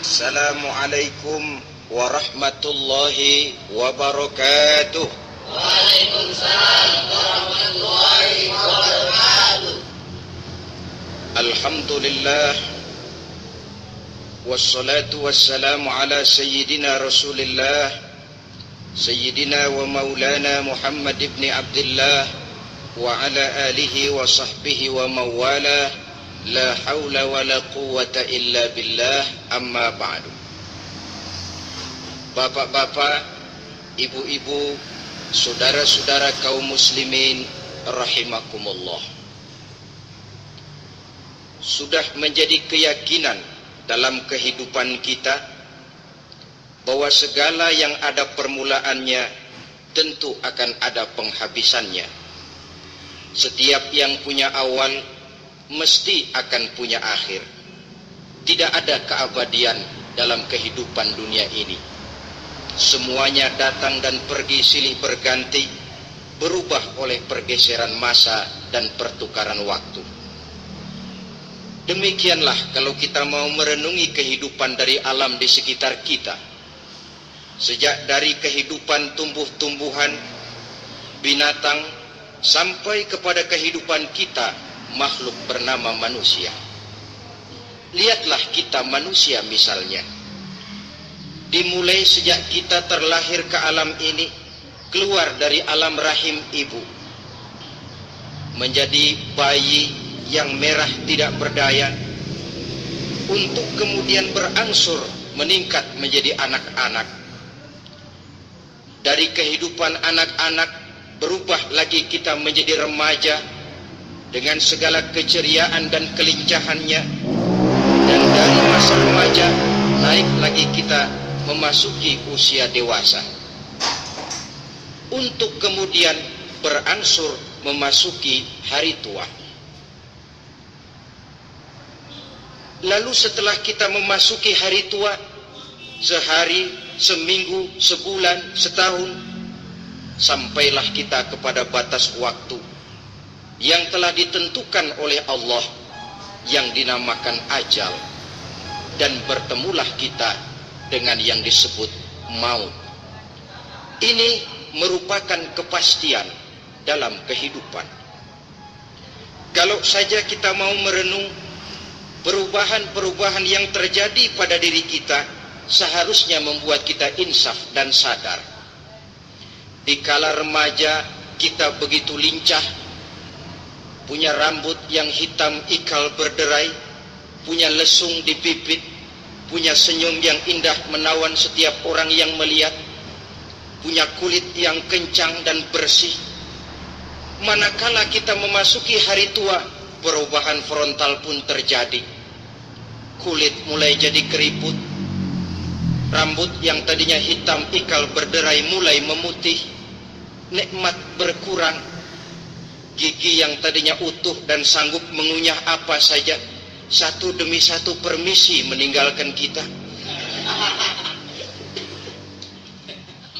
Assalamualaikum warahmatullahi wabarakatuh. Waalaikumsalam warahmatullahi wabarakatuh. Alhamdulillah wassalatu wassalamu ala sayyidina Rasulillah sayyidina wa maulana Muhammad ibn Abdullah wa ala alihi wa sahbihi wa mawala. La haula wa la quwwata illa billah, amma ba'du. Bapak-bapak, ibu-ibu, saudara-saudara kaum muslimin rahimakumullah. Sudah menjadi keyakinan dalam kehidupan kita bahwa segala yang ada permulaannya tentu akan ada penghabisannya. Setiap yang punya awal mesti akan punya akhir. Tidak ada keabadian dalam kehidupan dunia ini. Semuanya datang dan pergi silih berganti, berubah oleh pergeseran masa dan pertukaran waktu. Demikianlah kalau kita mau merenungi kehidupan dari alam di sekitar kita. Sejak dari kehidupan tumbuh-tumbuhan, binatang, sampai kepada kehidupan kita, makhluk bernama manusia. Lihatlah kita manusia misalnya. Dimulai sejak kita terlahir ke alam ini, keluar dari alam rahim ibu, menjadi bayi yang merah tidak berdaya, untuk kemudian berangsur meningkat menjadi anak-anak. Dari kehidupan anak-anak berubah lagi kita menjadi remaja dengan segala keceriaan dan kelincahannya, dan dari masa remaja naik lagi kita memasuki usia dewasa, untuk kemudian berangsur memasuki hari tua. Lalu setelah kita memasuki hari tua, sehari, seminggu, sebulan, setahun, sampailah kita kepada batas waktu yang telah ditentukan oleh Allah, yang dinamakan ajal, dan bertemulah kita dengan yang disebut maut. Ini merupakan kepastian dalam kehidupan. Kalau saja kita mau merenung perubahan-perubahan yang terjadi pada diri kita, seharusnya membuat kita insaf dan sadar. Di kala remaja kita begitu lincah, punya rambut yang hitam ikal berderai, punya lesung di bibit, punya senyum yang indah menawan setiap orang yang melihat, punya kulit yang kencang dan bersih. Manakala kita memasuki hari tua, perubahan frontal pun terjadi. Kulit mulai jadi keriput, rambut yang tadinya hitam ikal berderai mulai memutih, nikmat berkurang, gigi yang tadinya utuh dan sanggup mengunyah apa saja, satu demi satu permisi meninggalkan kita.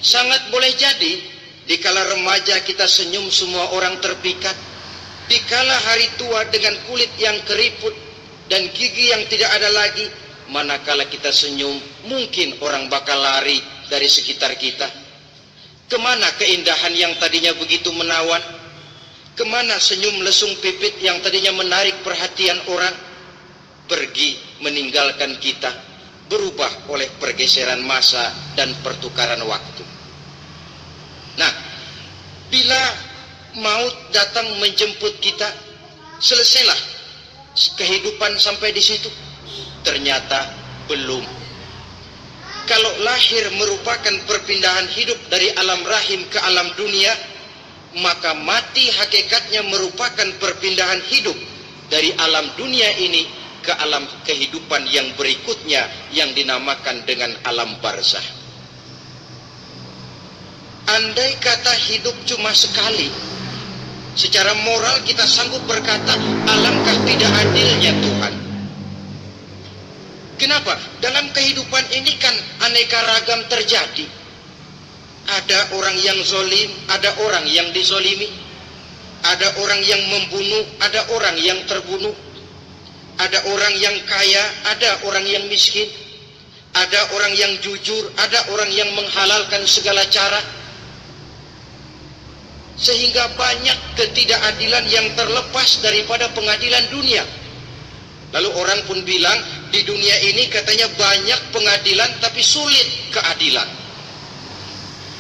Sangat boleh jadi di kala remaja kita senyum semua orang terpikat. Di kala hari tua dengan kulit yang keriput dan gigi yang tidak ada lagi, manakala kita senyum mungkin orang bakal lari dari sekitar kita. Kemana keindahan yang tadinya begitu menawan? Kemana senyum lesung pipit yang tadinya menarik perhatian orang? Pergi meninggalkan kita, berubah oleh pergeseran masa dan pertukaran waktu. Nah, bila maut datang menjemput kita, selesailah kehidupan sampai di situ? Ternyata belum. Kalau lahir merupakan perpindahan hidup dari alam rahim ke alam dunia, maka mati hakikatnya merupakan perpindahan hidup dari alam dunia ini ke alam kehidupan yang berikutnya, yang dinamakan dengan alam barzah. Andai kata hidup cuma sekali, secara moral kita sanggup berkata, alangkah tidak adilnya Tuhan. Kenapa? Dalam kehidupan ini kan aneka ragam terjadi. Ada orang yang zolim, ada orang yang dizolimi, ada orang yang membunuh, ada orang yang terbunuh, ada orang yang kaya, ada orang yang miskin, ada orang yang jujur, ada orang yang menghalalkan segala cara, sehingga banyak ketidakadilan yang terlepas daripada pengadilan dunia. Lalu orang pun bilang, di dunia ini katanya banyak pengadilan tapi sulit keadilan.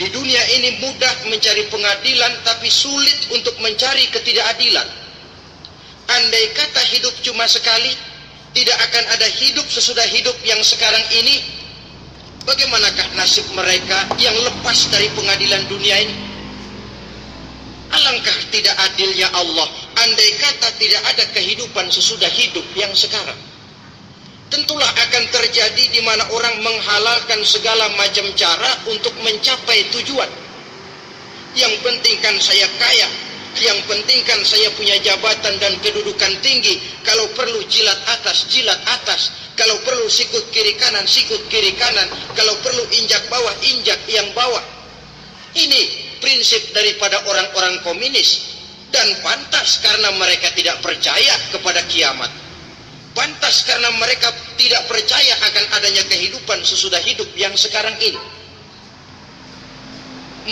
Di dunia ini mudah mencari pengadilan tapi sulit untuk mencari ketidakadilan. Andai kata hidup cuma sekali, tidak akan ada hidup sesudah hidup yang sekarang ini. Bagaimanakah nasib mereka yang lepas dari pengadilan dunia ini? Alangkah tidak adilnya Allah, andai kata tidak ada kehidupan sesudah hidup yang sekarang. Tentulah akan terjadi di mana orang menghalalkan segala macam cara untuk mencapai tujuan. Yang penting kan saya kaya, yang penting kan saya punya jabatan dan kedudukan tinggi. Kalau perlu jilat atas, kalau perlu sikut kiri kanan, kalau perlu injak bawah, injak yang bawah. Ini prinsip daripada orang-orang komunis, dan pantas karena mereka tidak percaya kepada kiamat. Pantas karena mereka tidak percaya akan adanya kehidupan sesudah hidup yang sekarang ini.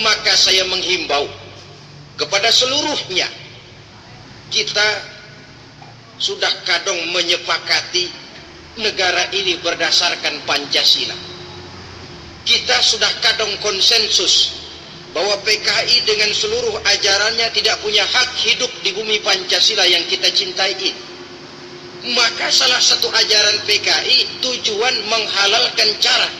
Maka saya menghimbau kepada seluruhnya, kita sudah kadung menyepakati negara ini berdasarkan Pancasila. Kita sudah kadung konsensus bahwa PKI dengan seluruh ajarannya tidak punya hak hidup di bumi Pancasila yang kita cintai ini. Maka salah satu ajaran PKI tujuan menghalalkan cara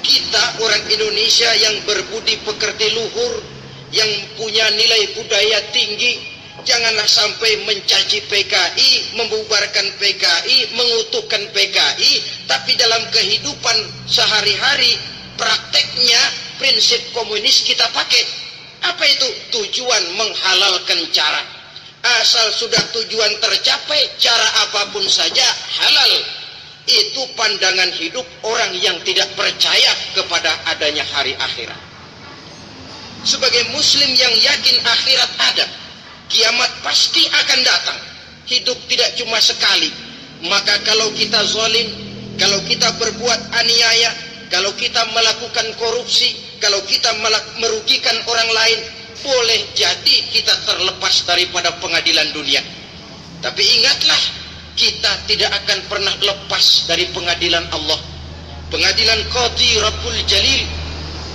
kita orang Indonesia yang berbudi pekerti luhur, yang punya nilai budaya tinggi, janganlah sampai mencaci PKI, membubarkan PKI, mengutukkan PKI, tapi dalam kehidupan sehari-hari prakteknya prinsip komunis kita pakai. Apa itu? Tujuan menghalalkan cara. Asal sudah tujuan tercapai, cara apapun saja halal. Itu pandangan hidup orang yang tidak percaya kepada adanya hari akhirat. Sebagai muslim yang yakin akhirat ada, kiamat pasti akan datang. Hidup tidak cuma sekali. Maka kalau kita zalim, kalau kita berbuat aniaya, kalau kita melakukan korupsi, kalau kita merugikan orang lain, boleh jadi kita terlepas daripada pengadilan dunia. Tapi ingatlah, kita tidak akan pernah lepas dari pengadilan Allah, pengadilan Qadhi Rabbul Jalil,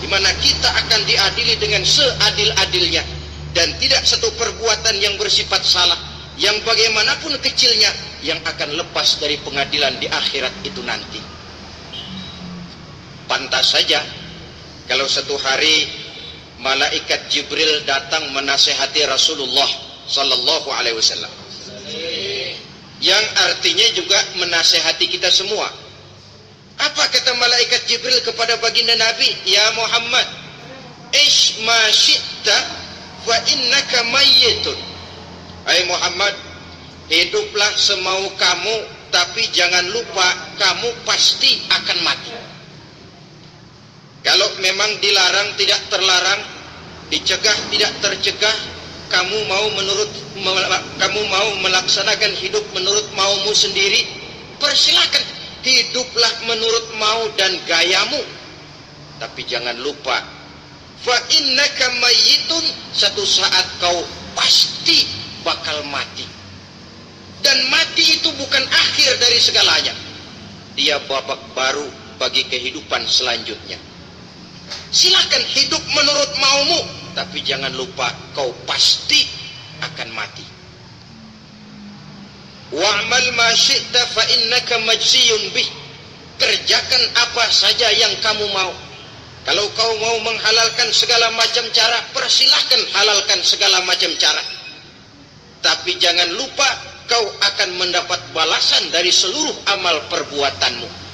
di mana kita akan diadili dengan seadil-adilnya, dan tidak satu perbuatan yang bersifat salah, yang bagaimanapun kecilnya, yang akan lepas dari pengadilan di akhirat itu nanti. Pantas saja kalau satu hari malaikat Jibril datang menasehati Rasulullah sallallahu alaihi wasallam, yang artinya juga menasehati kita semua. Apa kata malaikat Jibril kepada baginda Nabi? Ya Muhammad, ish ma syi'ta wa innaka mayyitun. Hai Muhammad, hiduplah semau kamu, tapi jangan lupa kamu pasti akan mati. Kalau memang dilarang tidak terlarang, dicegah tidak tercegah, kamu mau melaksanakan hidup menurut maumu sendiri, persilakan, hiduplah menurut mau dan gayamu. Tapi jangan lupa, fa innaka mayyitun, satu saat kau pasti bakal mati. Dan mati itu bukan akhir dari segalanya, dia babak baru bagi kehidupan selanjutnya. Silakan hidup menurut maumu, tapi jangan lupa kau pasti akan mati. Wa'mal ma syi'ta fa innaka majziyun bih. Kerjakan apa saja yang kamu mau. Kalau kau mau menghalalkan segala macam cara, persilahkan halalkan segala macam cara. Tapi jangan lupa kau akan mendapat balasan dari seluruh amal perbuatanmu.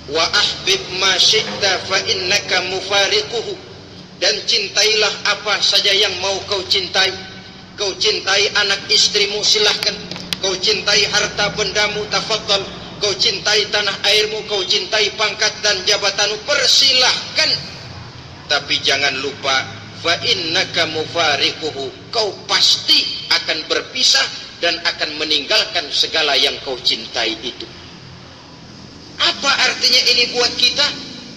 Wa ahbib ma syi'ta fa innaka mufariquhu. Dan cintailah apa saja yang mau kau cintai. Kau cintai anak istrimu, silahkan. Kau cintai harta bendamu, tafadhal. Kau cintai tanah airmu, kau cintai pangkat dan jabatanmu, persilahkan. Tapi jangan lupa, fa innaka mufariquhu, kau pasti akan berpisah dan akan meninggalkan segala yang kau cintai itu. Apa artinya ini buat kita?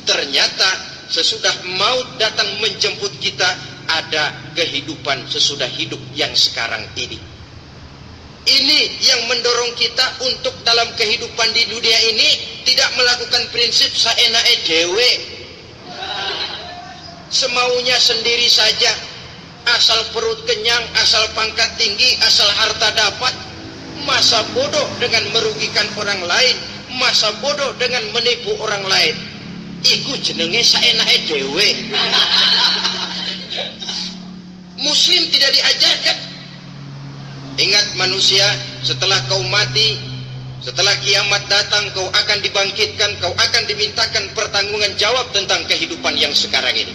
Ternyata sesudah maut datang menjemput kita, ada kehidupan sesudah hidup yang sekarang ini. Ini yang mendorong kita untuk dalam kehidupan di dunia ini tidak melakukan prinsip saenake dewe, semaunya sendiri saja, asal perut kenyang, asal pangkat tinggi, asal harta dapat. Masa bodoh dengan merugikan orang lain, masa bodoh dengan menipu orang lain. Iku jenenge saenake dewe. Muslim tidak diajarkan. Ingat manusia, setelah kau mati, setelah kiamat datang, kau akan dibangkitkan, kau akan dimintakan pertanggungan jawab tentang kehidupan yang sekarang ini.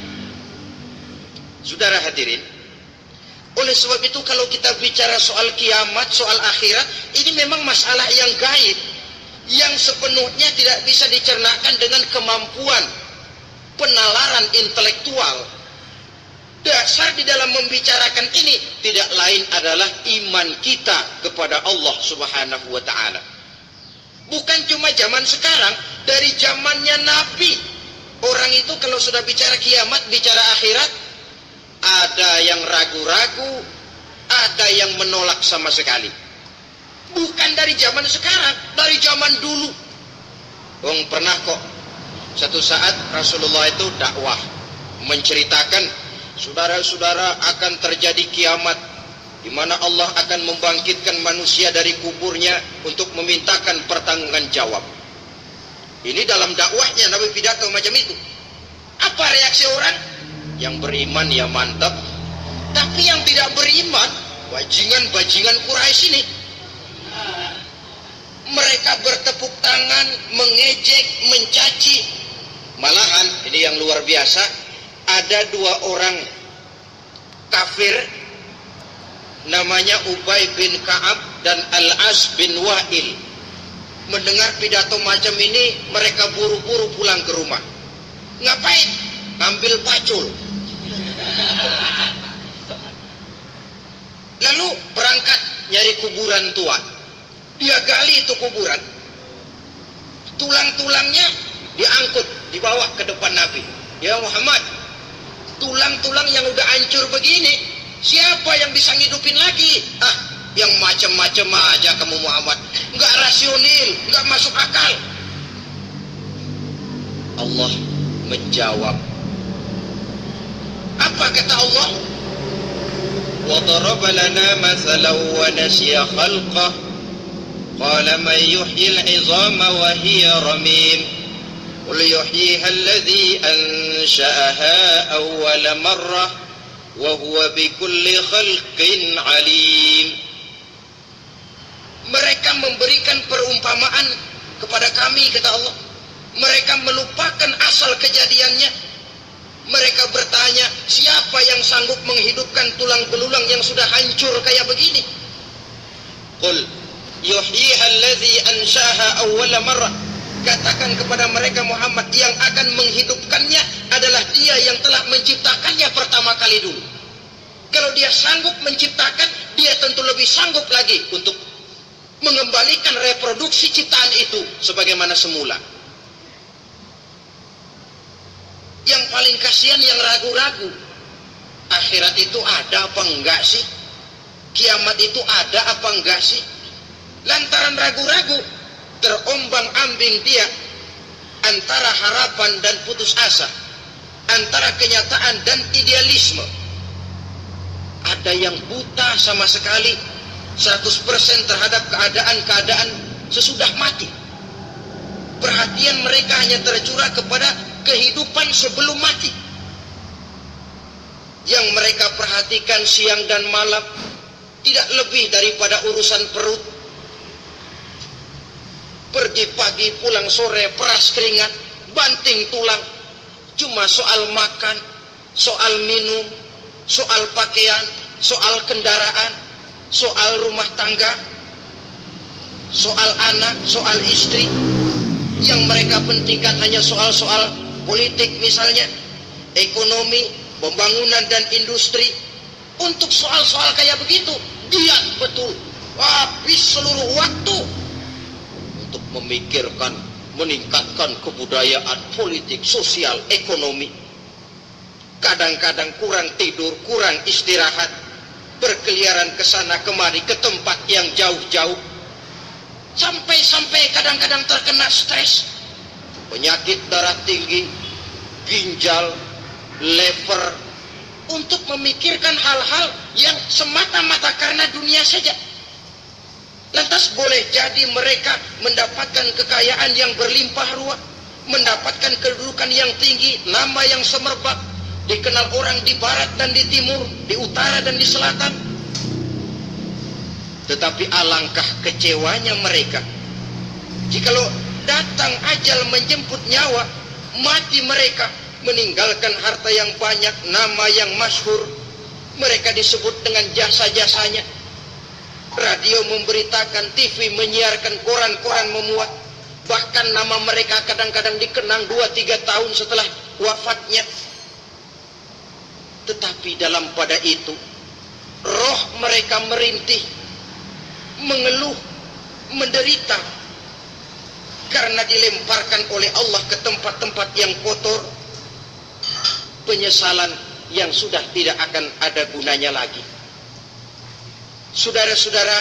Saudara hadirin, oleh sebab itu kalau kita bicara soal kiamat, soal akhirat, ini memang masalah yang gaib, yang sepenuhnya tidak bisa dicernakan dengan kemampuan penalaran intelektual. Dasar di dalam membicarakan ini tidak lain adalah iman kita kepada Allah Subhanahu wa ta'ala. Bukan cuma zaman sekarang, dari zamannya Nabi. Orang itu kalau sudah bicara kiamat, bicara akhirat, ada yang ragu-ragu, ada yang menolak sama sekali. Bukan dari zaman sekarang, dari zaman dulu. Pernah kok satu saat Rasulullah itu dakwah menceritakan, saudara-saudara, akan terjadi kiamat di mana Allah akan membangkitkan manusia dari kuburnya untuk memintakan pertanggungan jawab. Ini dalam dakwahnya Nabi pidato macam itu. Apa reaksi orang? Yang beriman ya mantap, tapi yang tidak beriman, bajingan-bajingan Quraisy ini, mereka bertepuk tangan, mengejek, mencaci. Malahan ini yang luar biasa, ada dua orang kafir namanya Ubay bin Ka'ab dan Al-As bin Wa'il. Mendengar pidato macam ini, mereka buru-buru pulang ke rumah. Ngapain? Ngambil pacul. Lalu berangkat nyari kuburan tua. Dia gali itu kuburan. Tulang-tulangnya diangkut, dibawa ke depan Nabi. Ya Muhammad, tulang-tulang yang udah hancur begini, siapa yang bisa ngidupin lagi? Yang macam-macam aja kamu Muhammad, nggak rasional, nggak masuk akal. Allah menjawab. Apa kata Allah? Wa daraba lana mathalan wa nasiya khalqah qala man yuhyil 'izama wa hiya ramim qul yuhyiha alladhi ansha'aha awwala marrah wa huwa bikulli khalqin 'alim. Mereka memberikan perumpamaan kepada kami, kata Allah. Mereka melupakan asal kejadiannya. Mereka bertanya, siapa yang sanggup menghidupkan tulang belulang yang sudah hancur kayak begini? Qul yuhyiha alladhi ansha'aha awwala marrah. Katakan kepada mereka Muhammad, yang akan menghidupkannya adalah Dia yang telah menciptakannya pertama kali dulu. Kalau Dia sanggup menciptakan, Dia tentu lebih sanggup lagi untuk mengembalikan reproduksi ciptaan itu sebagaimana semula. Yang paling kasihan yang ragu-ragu. Akhirat itu ada apa enggak sih? Kiamat itu ada apa enggak sih? Lantaran ragu-ragu, terombang-ambing dia antara harapan dan putus asa, antara kenyataan dan idealisme. Ada yang buta sama sekali 100% terhadap keadaan-keadaan sesudah mati. Perhatian mereka hanya tercurah kepada kehidupan sebelum mati. Yang mereka perhatikan siang dan malam tidak lebih daripada urusan perut. Pergi pagi, pulang sore, peras keringat, banting tulang. Cuma soal makan, soal minum, soal pakaian, soal kendaraan, soal rumah tangga, soal anak, soal istri. Yang mereka pentingkan hanya soal-soal politik misalnya, ekonomi, pembangunan dan industri. Untuk soal-soal kayak begitu, giat betul, habis seluruh waktu untuk memikirkan meningkatkan kebudayaan, politik, sosial, ekonomi. Kadang-kadang kurang tidur, kurang istirahat, berkeliaran ke sana kemari ke tempat yang jauh-jauh. Sampai-sampai kadang-kadang terkena stres, penyakit darah tinggi, ginjal, lever, untuk memikirkan hal-hal yang semata-mata karena dunia saja. Lantas boleh jadi mereka mendapatkan kekayaan yang berlimpah ruah, mendapatkan kedudukan yang tinggi, nama yang semerbak, dikenal orang di barat dan di timur, di utara dan di selatan. Tetapi alangkah kecewanya mereka jikalau datang ajal menjemput nyawa, mati mereka, meninggalkan harta yang banyak, nama yang masyhur. Mereka disebut dengan jasa-jasanya. Radio memberitakan, TV menyiarkan, koran-koran memuat. Bahkan nama mereka kadang-kadang dikenang 2-3 tahun setelah wafatnya. Tetapi dalam pada itu, roh mereka merintih, mengeluh, menderita, karena dilemparkan oleh Allah ke tempat-tempat yang kotor, penyesalan yang sudah tidak akan ada gunanya lagi. Saudara-saudara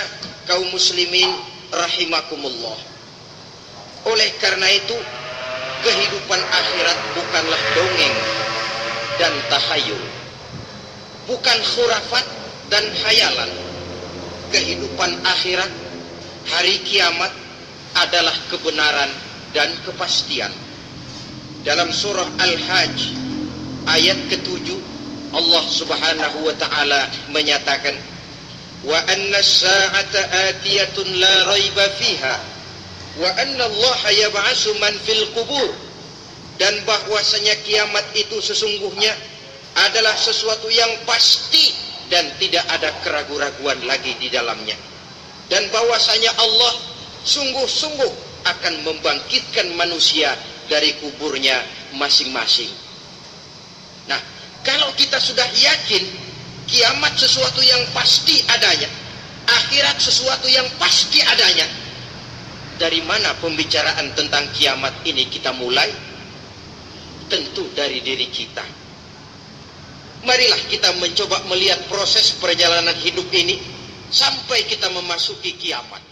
kaum muslimin rahimakumullah, oleh karena itu kehidupan akhirat bukanlah dongeng dan tahayul, bukan khurafat dan khayalan. Kehidupan akhirat, hari kiamat adalah kebenaran dan kepastian. Dalam surah Al-Hajj ayat ke-7, Allah Subhanahu wa taala menyatakan, wa anna as-sa'ata atiyatun la raiba fiha wa anna Allah yab'atsu man fil qubur, dan bahwasanya kiamat itu sesungguhnya adalah sesuatu yang pasti dan tidak ada keraguan-raguan lagi di dalamnya, dan bahwasanya Allah sungguh-sungguh akan membangkitkan manusia dari kuburnya masing-masing. Nah, kalau kita sudah yakin kiamat sesuatu yang pasti adanya, akhirat sesuatu yang pasti adanya, dari mana pembicaraan tentang kiamat ini kita mulai? Tentu dari diri kita. Marilah kita mencoba melihat proses perjalanan hidup ini sampai kita memasuki kiamat.